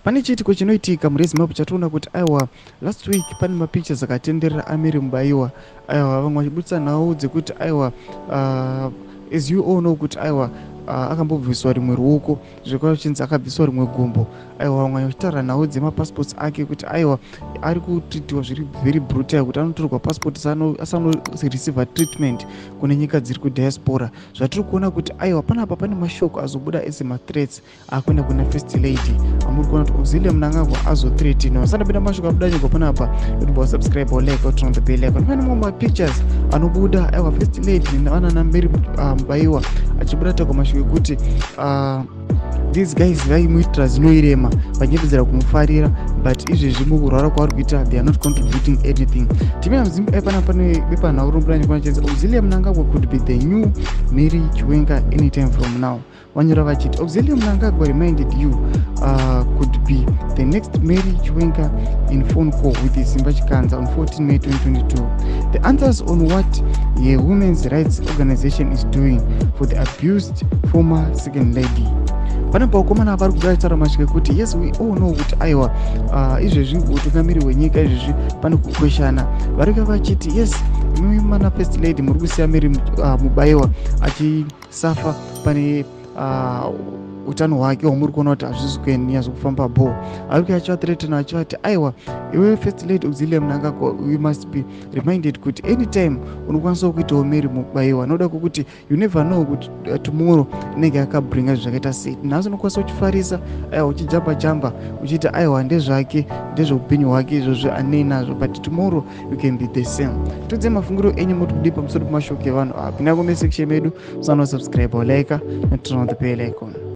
Pane chiitiko chinoitika murezi mapu chatoona kuti aiwa last week pane mapictures akatenderera Mary Mubaiwa aiwa vamwe vachibudisa nhau dzekuti aiwa as you all know kuti aiwa akambobviswa rimwe ruoko zvekwachinzi akabviswa rimwe gumbo aiwa vamwe vachitaura nhau dzemapassports ake kuti aiwa ari kutritiwa zviri very brutal kuti anotorwa passport asanoreceiva treatment kune nyika dziri kudiaspora zvatiri kuona kuti aiwa panapa pane mashoko azobuda ese mathreats akuenda kuna first lady amuri kuona kuti Auxillia Mnangagwa azothreatinwa asandapinda mashoko abuda nyika panapa kuti subscribe or like or turn on the bell icon pane mamwe mapictures anobuda aiwa first lady navana naMary Mubaiwa achibuda takwa mashoko ekuti these guys vaimuitira zvinoirema vachiedzera kumufarira but izvezvi mukurwara kwavari kuita they are not contributing anything. Timina mzimba pane bepanhau rombulani kunachenza Auxillia Mnangagwa could be the new Mary Chiwenga anytime from now. Vanyora vachiti Auxillia Mnangagwa reminded you could be the next Mary Chiwenga in phone call with Simba Chikanza on 14 May 2022. The answers on what a women's rights organization is doing for the abused former second lady. Pane paukomana vari kudaitsara mashike kuti yes we all know kuti aiwa izvezvi utungamiri hwenyika izvezvi pane kukweshana varika vachiti yes mana first lady muri kusiya Mary Mubaiwa achisafa pane utano hwake hwamuri kuona kuti hazvisi kunyatso kufamba ball ari kuachivathreatena achivati aiwa iwe first lady Auxillia Mnangagwa you must be reminded kuti anytime unokwanisa kuitawo Mary Mubaiwa noda kuti you never know kuti tomorrow inenge yakabringa zvakaita sei nhasi unokwanisa kuchifarisa aiwa uchijamba uchiti aiwa ndezvake ndezveupenyu hwake izvozvo anei nazvo but tomorrow you can be the same. Tudze mafungiro enyu muri kudi pamusoro pemashoko evanhu apa pinda comment section medu, subscribe or like and turn on the bell icon.